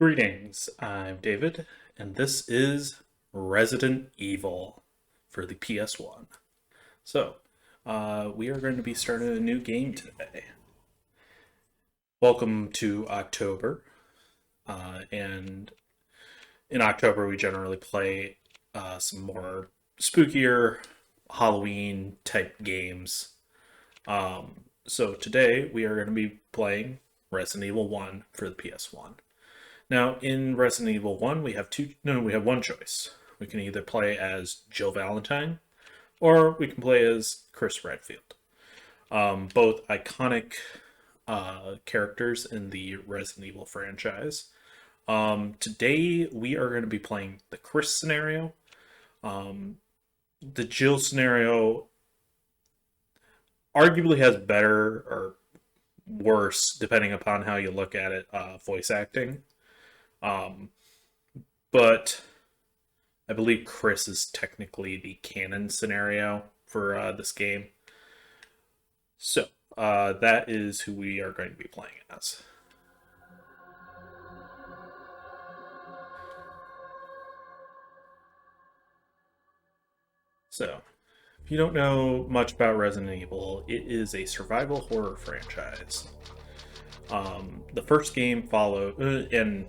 Greetings, I'm David, and this is Resident Evil for the PS1. So, we are going to be starting a new game today. Welcome to October, and in October we generally play some more spookier Halloween type games. So today we are going to be playing Resident Evil 1 for the PS1. Now, in Resident Evil 1, we have one choice. We can either play as Jill Valentine, or we can play as Chris Redfield. Both iconic characters in the Resident Evil franchise. Today, we are going to be playing the Chris scenario. The Jill scenario arguably has better or worse, depending upon how you look at it, voice acting. But I believe Chris is technically the canon scenario for this game. So that is who we are going to be playing as. So, if you don't know much about Resident Evil, it is a survival horror franchise. The first game followed, and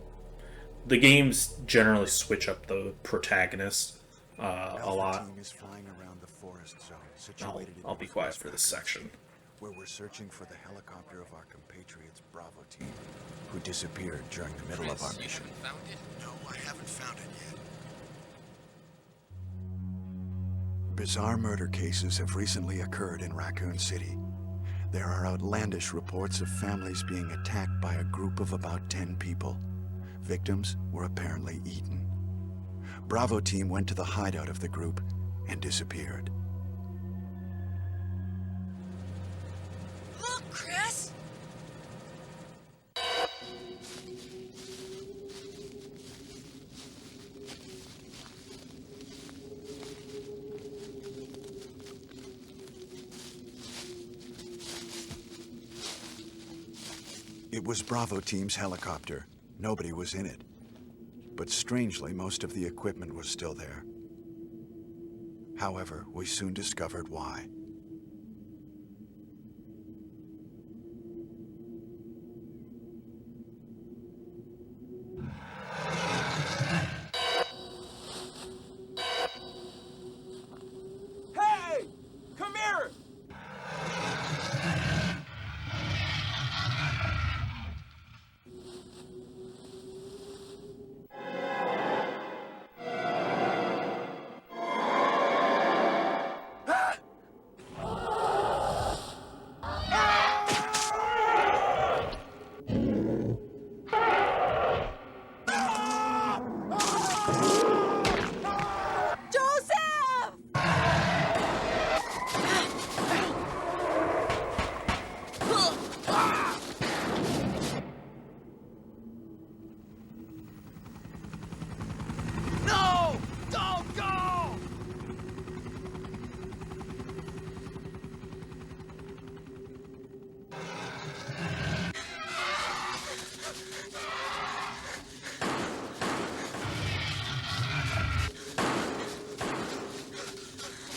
the games generally switch up the protagonist a lot. Team is flying around the forest zone I'll, situated I'll be quiet for this section. where we're searching for the helicopter of our compatriots Bravo team, who disappeared during the middle of our mission. Found it? No, I haven't found it yet. Bizarre murder cases have recently occurred in Raccoon City. There are outlandish reports of families being attacked by a group of about 10 people. Victims were apparently eaten. Bravo team went to the hideout of the group and disappeared. Look, Chris! It was Bravo team's helicopter. Nobody was in it. But strangely, most of the equipment was still there. However, we soon discovered why. Hey! Come here! Joseph! No! Don't go!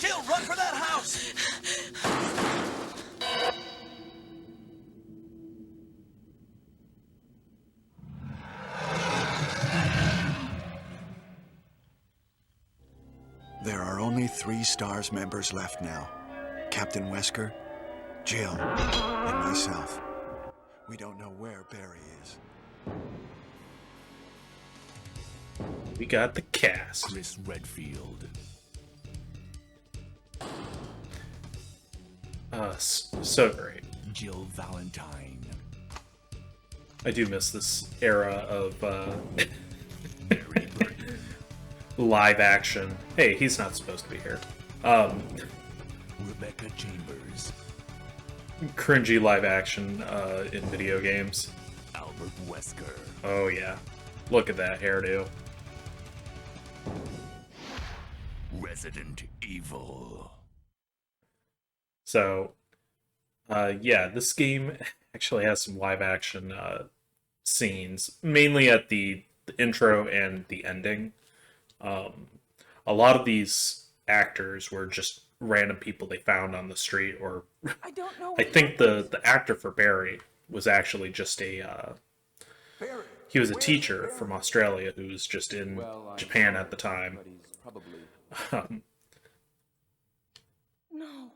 Jill, run for that house! There are only 3 STARS members left now. Captain Wesker, Jill, and myself. We don't know where Barry is. We got the cast. Chris Redfield, So great. Jill Valentine, I do miss this era of Mary Burton, live action. Hey, he's not supposed to be here. Rebecca Chambers, Cringy live action in video games. Albert Wesker, Oh yeah, look at that hairdo. Resident Evil. So, yeah, this game actually has some live action scenes, mainly at the intro and the ending. A lot of these actors were just random people they found on the street, or I don't know I what think happened. the actor for Barry was actually just Barry. he was a Where's teacher Barry? from Australia who was just in Well, I'm Japan sorry, at the time. but he's probably... No.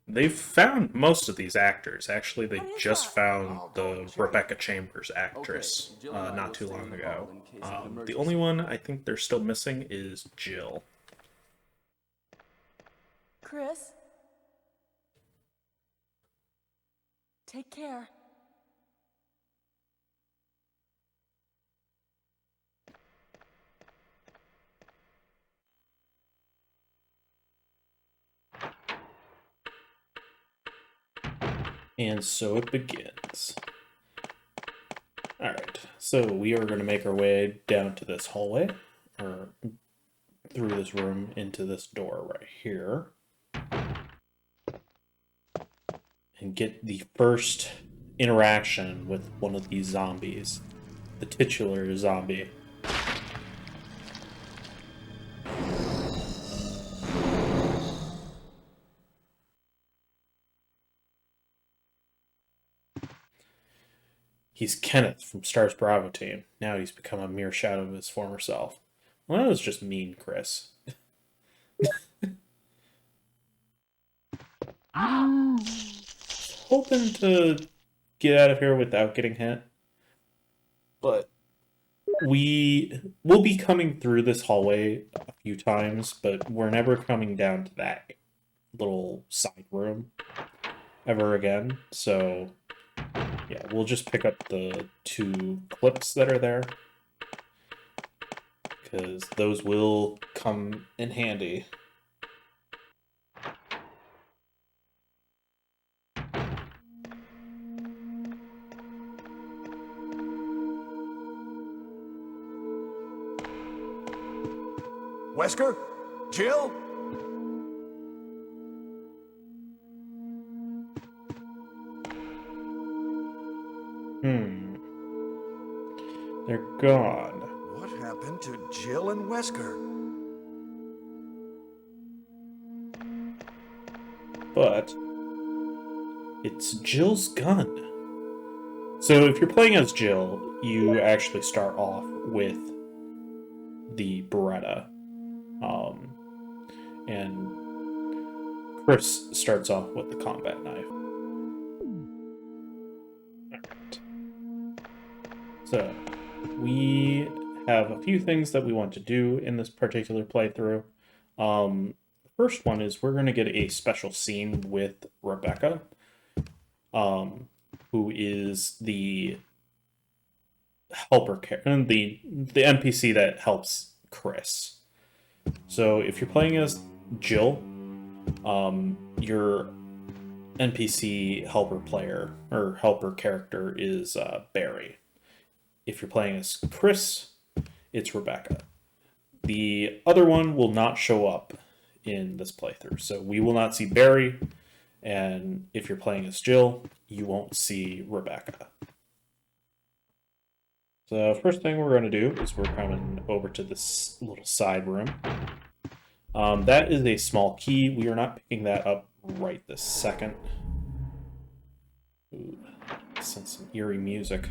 They've found most of these actors. Actually, they What is just that? found I'll go the and check. Rebecca Chambers actress Okay, Jill and I not will too stay long in the ago. hall in case of an The emergency. only one I think they're still missing is Jill. Chris? Take care. And so it begins. Alright, so we are going to make our way down to this hallway, or through this room into this door right here, and get the first interaction with one of these zombies, the titular zombie. He's Kenneth from Star's Bravo team. Now he's become a mere shadow of his former self. Well, that was just mean, Chris. Hoping to get out of here without getting hit. But we will be coming through this hallway a few times, but we're never coming down to that little side room ever again. So yeah, we'll just pick up the 2 clips that are there, because those will come in handy. Wesker? Jill? They're gone. What happened to Jill and Wesker? But it's Jill's gun. So if you're playing as Jill, you actually start off with the Beretta. And Chris starts off with the combat knife. Alright. So, we have a few things that we want to do in this particular playthrough. The first one is we're going to get a special scene with Rebecca, who is the helper, the NPC that helps Chris. So if you're playing as Jill, your NPC helper player or helper character is Barry. If you're playing as Chris, it's Rebecca. The other one will not show up in this playthrough, so we will not see Barry, and if you're playing as Jill, you won't see Rebecca. So first thing we're going to do is we're coming over to this little side room. That is a small key. We are not picking that up right this second. Ooh, sense some eerie music.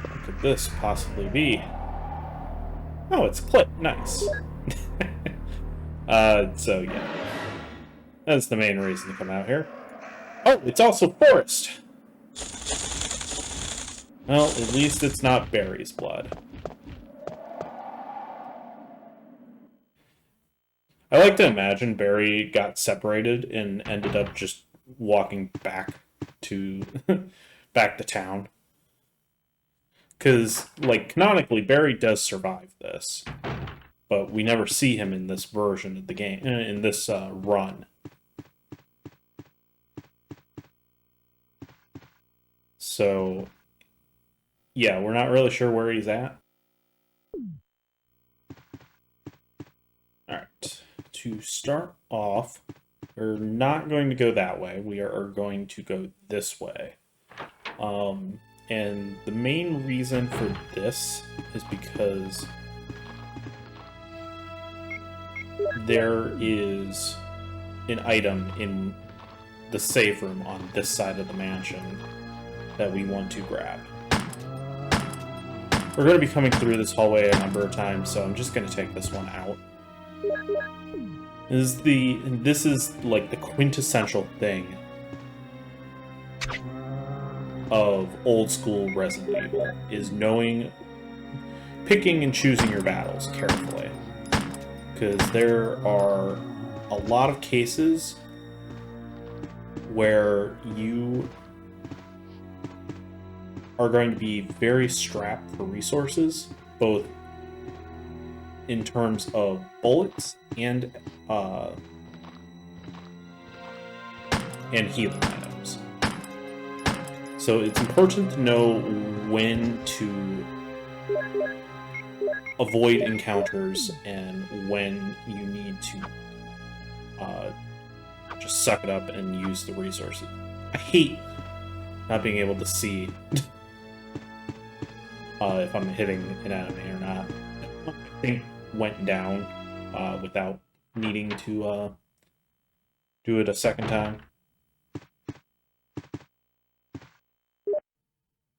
What could this possibly be? Oh, it's Clip. Nice. So yeah. That's the main reason to come out here. Oh, it's also Forrest! Well, at least it's not Barry's blood. I like to imagine Barry got separated and ended up just walking back to back to town. Because, like, canonically, Barry does survive this, but we never see him in this version of the game, in this run. So, yeah, we're not really sure where he's at. Alright, to start off, we're not going to go that way. We are going to go this way. And the main reason for this is because there is an item in the save room on this side of the mansion that we want to grab. We're going to be coming through this hallway a number of times, so I'm just going to take this one out. This is like the quintessential thing of old school Resident Evil, is picking and choosing your battles carefully. Because there are a lot of cases where you are going to be very strapped for resources, both in terms of bullets and healing items. So it's important to know when to avoid encounters and when you need to just suck it up and use the resources. I hate not being able to see if I'm hitting an enemy or not. I think went down without needing to do it a second time.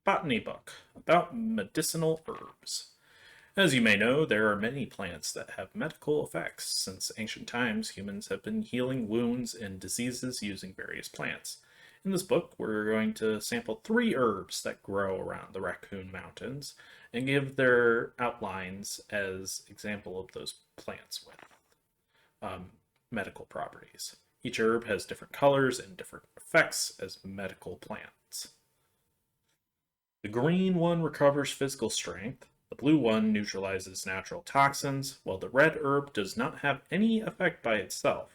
Botany book about medicinal herbs. As you may know, there are many plants that have medical effects. Since ancient times, humans have been healing wounds and diseases using various plants. In this book, we're going to sample 3 herbs that grow around the Raccoon Mountains and give their outlines as example of those plants with medical properties. Each herb has different colors and different effects as medical plants. The green one recovers physical strength, the blue one neutralizes natural toxins, while the red herb does not have any effect by itself.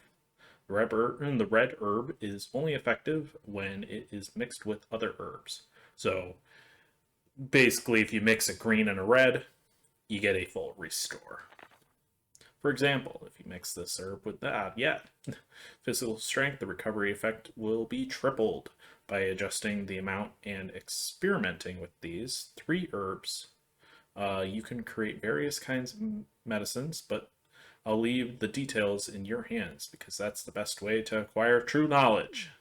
The red herb is only effective when it is mixed with other herbs. So basically, if you mix a green and a red, you get a full restore. For example, if you mix this herb with physical strength, the recovery effect will be tripled. By adjusting the amount and experimenting with these 3 herbs, you can create various kinds of medicines, but I'll leave the details in your hands because that's the best way to acquire true knowledge.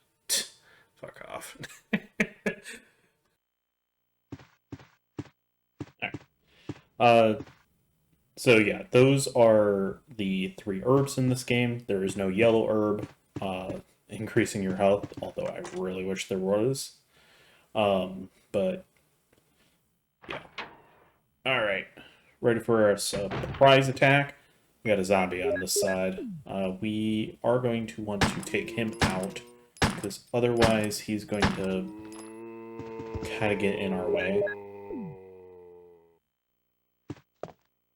Fuck off. Right. So yeah, those are the 3 herbs in this game. There is no yellow herb increasing your health, although I really wish there was. But yeah. Alright. Ready for a surprise attack. We got a zombie on this side. We are going to want to take him out, because otherwise he's going to kind of get in our way.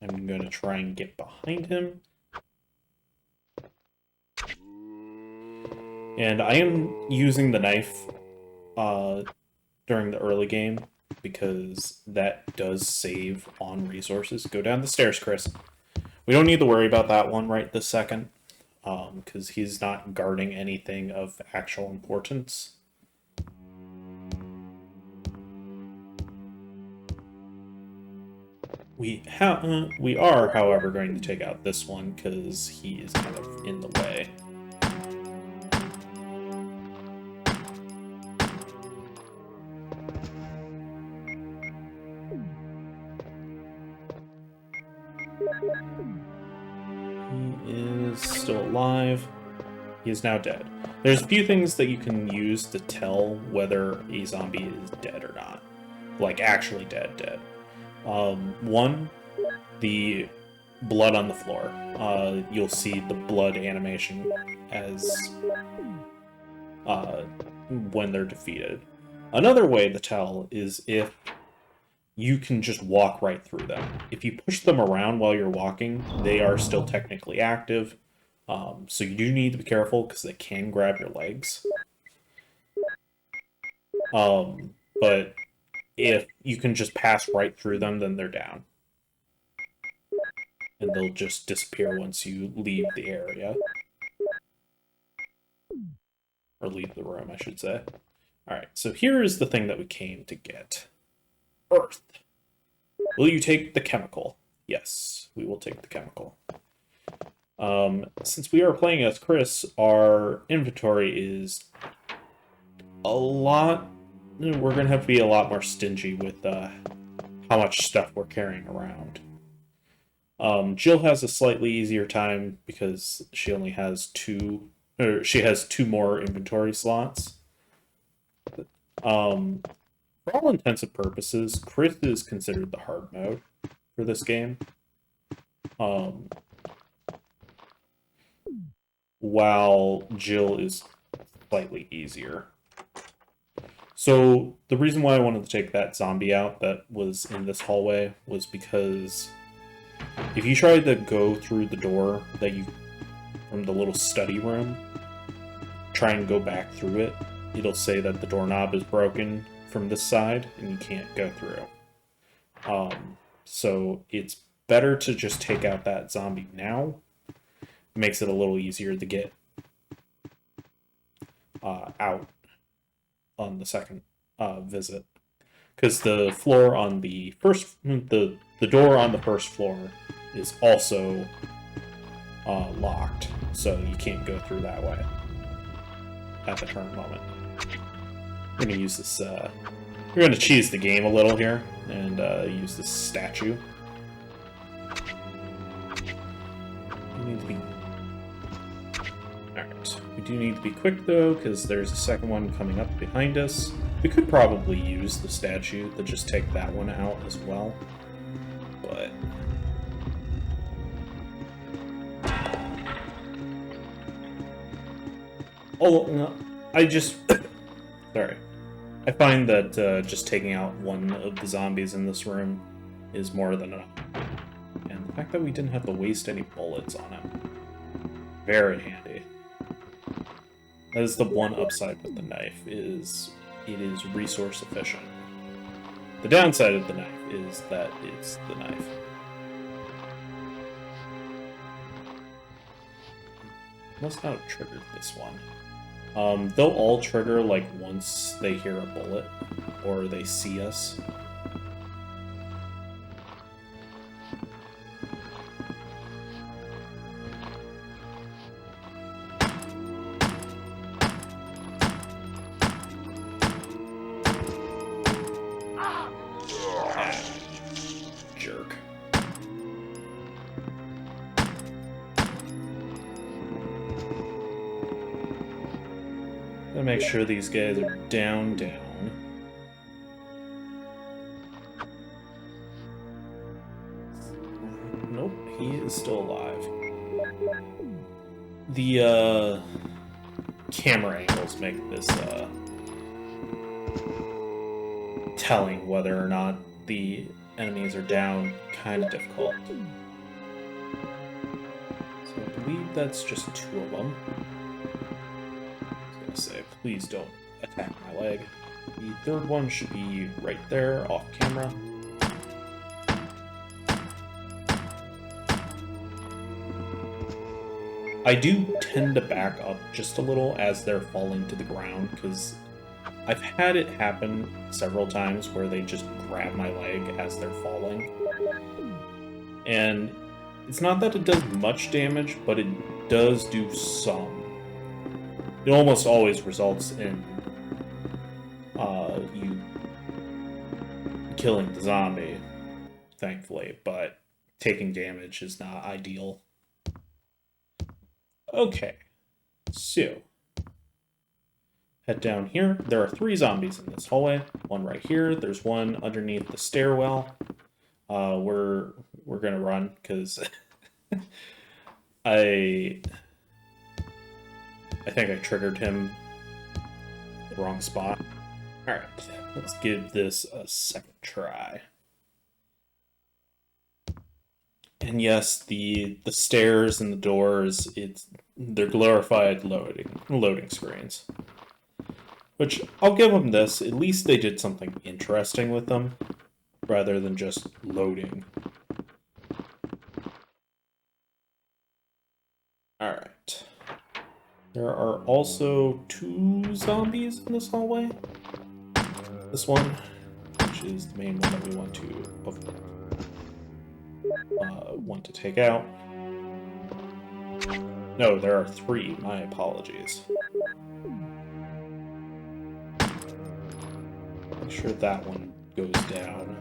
I'm going to try and get behind him. And I am using the knife during the early game because that does save on resources. Go down the stairs, Chris. We don't need to worry about that one right this second because he's not guarding anything of actual importance. We are, however, going to take out this one because he is kind of in the way. He is still alive. He is now dead. There's a few things that you can use to tell whether a zombie is dead or not. Like, actually dead. One, the blood on the floor. You'll see the blood animation as when they're defeated. Another way to tell is if you can just walk right through them. If you push them around while you're walking, they are still technically active. So you do need to be careful because they can grab your legs. But if you can just pass right through them, then they're down. and they'll just disappear once you leave the area. Or leave the room, I should say. Alright, so here is the thing that we came to get. Earth. Will you take the chemical? Yes, we will take the chemical. Since we are playing as Chris, our inventory is a lot... We're going to have to be a lot more stingy with how much stuff we're carrying around. Jill has a slightly easier time because she only has she has 2 more inventory slots. For all intents and purposes, Chris is considered the hard mode for this game. While Jill is slightly easier. So the reason why I wanted to take that zombie out that was in this hallway was because if you try to go through the door that you from the little study room, try and go back through it, it'll say that the doorknob is broken from this side and you can't go through. So it's better to just take out that zombie now. It makes it a little easier to get out on the second visit, because the floor on the first the door on the first floor is also locked, so you can't go through that way at the current moment. We're gonna use this. We're gonna cheese the game a little here and use this statue. We need to be. Alright, we do need to be quick though, because there's a second one coming up behind us. We could probably use the statue to just take that one out as well, but... Oh, no, I just... Sorry. I find that just taking out one of the zombies in this room is more than enough. And the fact that we didn't have to waste any bullets on him, very handy. That is the one upside with the knife, is it is resource efficient. The downside of the knife is that it's the knife. Must not have triggered this one. They'll all trigger like once they hear a bullet or they see us. Jerk. Gotta make sure these guys are down. Nope, he is still alive. The camera angles make this telling whether or not the enemies are down kind of difficult. So I believe that's just 2 of them. I was gonna say, please don't attack my leg. The third one should be right there, off camera. I do tend to back up just a little as they're falling to the ground, because I've had it happen several times where they just grab my leg as they're falling. And it's not that it does much damage, but it does do some. It almost always results in you killing the zombie, thankfully, but taking damage is not ideal. Okay, so head down here. There are 3 zombies in this hallway. One right here. There's one underneath the stairwell. We're gonna run because I think I triggered him the wrong spot. All right, let's give this a second try. And yes, the stairs and the doors, they're glorified loading screens. Which, I'll give them this, at least they did something interesting with them, rather than just loading. There are also 2 zombies in this hallway. This one, which is the main one that we want to take out. No, there are 3. My apologies. Make sure that one goes down.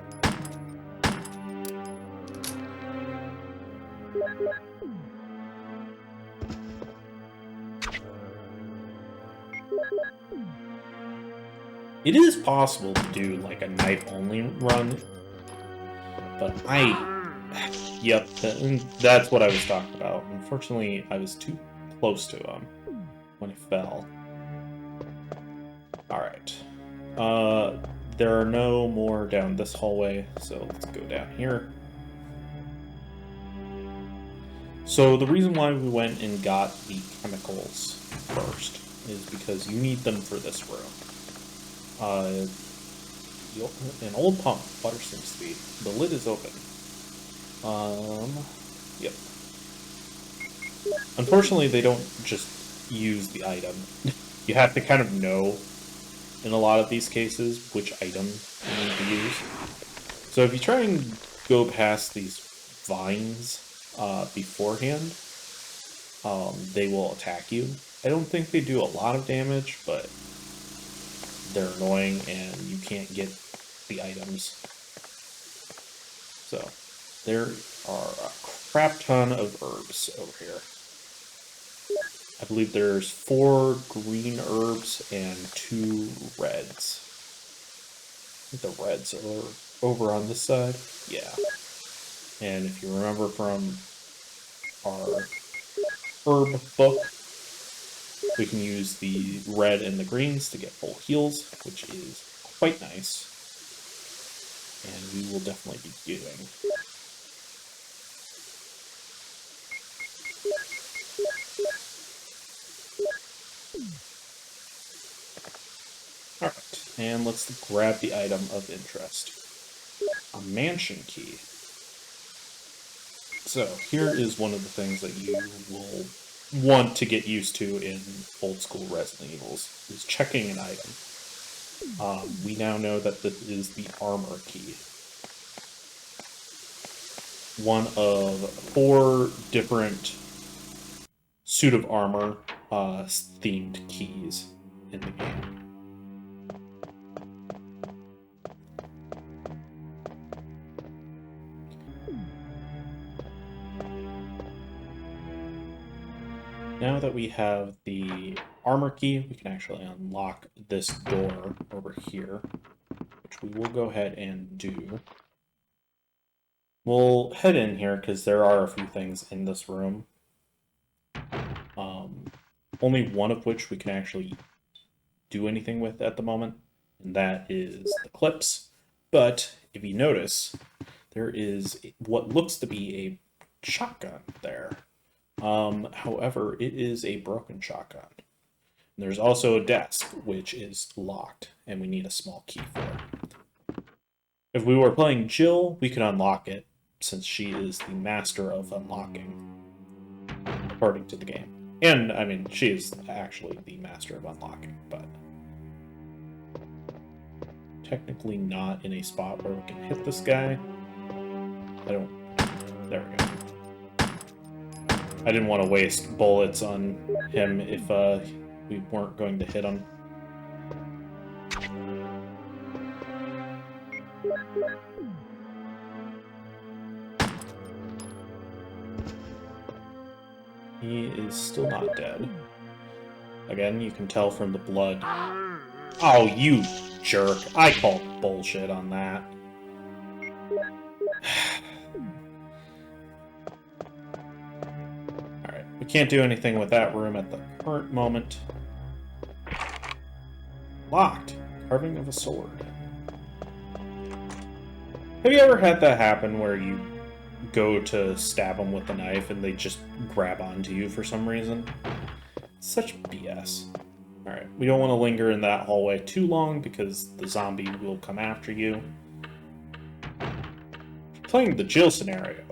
It is possible to do like a knife-only run, but yep, that's what I was talking about. Unfortunately, I was too close to him when he fell. Alright. There are no more down this hallway, so let's go down here. So the reason why we went and got the chemicals first is because you need them for this room. An old pump, water seems to be. The lid is open. Yep. Unfortunately, they don't just use the item. You have to kind of know, in a lot of these cases, which item you need to use. So if you try and go past these vines beforehand, they will attack you. I don't think they do a lot of damage, but they're annoying and you can't get the items. So, there are a crap ton of herbs over here. I believe there's 4 green herbs and 2 reds. I think the reds are over on this side. Yeah. And if you remember from our herb book, we can use the red and the greens to get full heals, which is quite nice. And we will definitely be doing. Alright, and let's grab the item of interest. A mansion key. So, here is one of the things that you will want to get used to in old school Resident Evils, is checking an item. We now know that this is the armor key. One of 4 different suit of armor themed keys in the game. Now that we have the armor key, we can actually unlock this door over here, which we will go ahead and do. We'll head in here because there are a few things in this room. Only one of which we can actually do anything with at the moment, and that is the clips. But if you notice, there is what looks to be a shotgun there. However, it is a broken shotgun. And there's also a desk, which is locked, and we need a small key for it. If we were playing Jill, we could unlock it, since she is the master of unlocking, according to the game. And, I mean, she is actually the master of unlocking, but technically not in a spot where we can hit this guy. There we go. I didn't want to waste bullets on him if we weren't going to hit him. He is still not dead. Again, you can tell from the blood. Oh, you jerk. I call bullshit on that. Alright, we can't do anything with that room at the current moment. Locked. Carving of a sword. Have you ever had that happen where you go to stab them with a knife and they just grab onto you for some reason? Such BS. Alright, we don't want to linger in that hallway too long because the zombie will come after you. Playing the Jill scenario,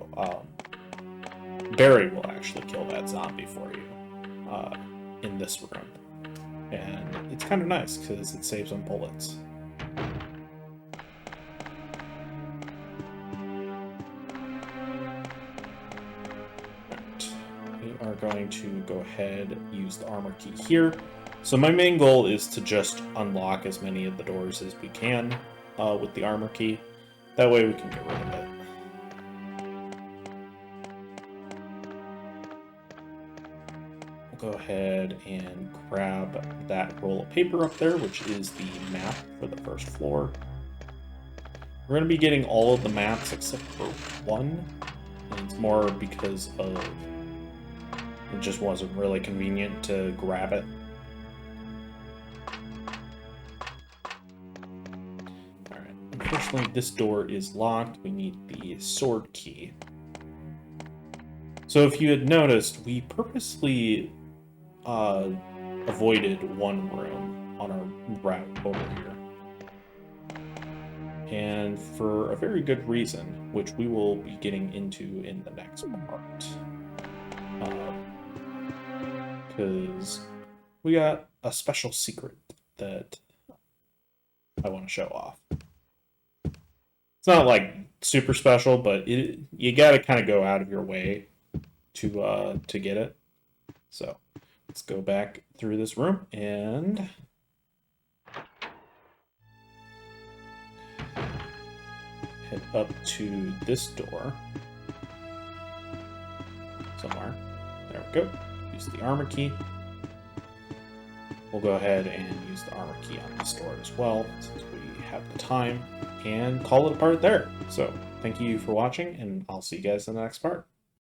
Barry will actually kill that zombie for you. in this room. And it's kind of nice because it saves on bullets. Alright, we are going to go ahead and use the armor key here. So my main goal is to just unlock as many of the doors as we can with the armor key. That way we can get rid of it. We'll go ahead and grab that roll of paper up there, which is the map for the first floor. We're going to be getting all of the maps except for one. And it's more because of it just wasn't really convenient to grab it. Alright, unfortunately this door is locked. We need the sword key. So if you had noticed, we purposely avoided one room on our route over here. And for a very good reason, which we will be getting into in the next part. Because we got a special secret that I want to show off. It's not like super special, but you gotta kind of go out of your way to get it. So let's go back through this room and head up to this door somewhere. There we go. Use the armor key. We'll go ahead and use the armor key on this door as well, since we have the time, and call it a part there. So thank you for watching, and I'll see you guys in the next part.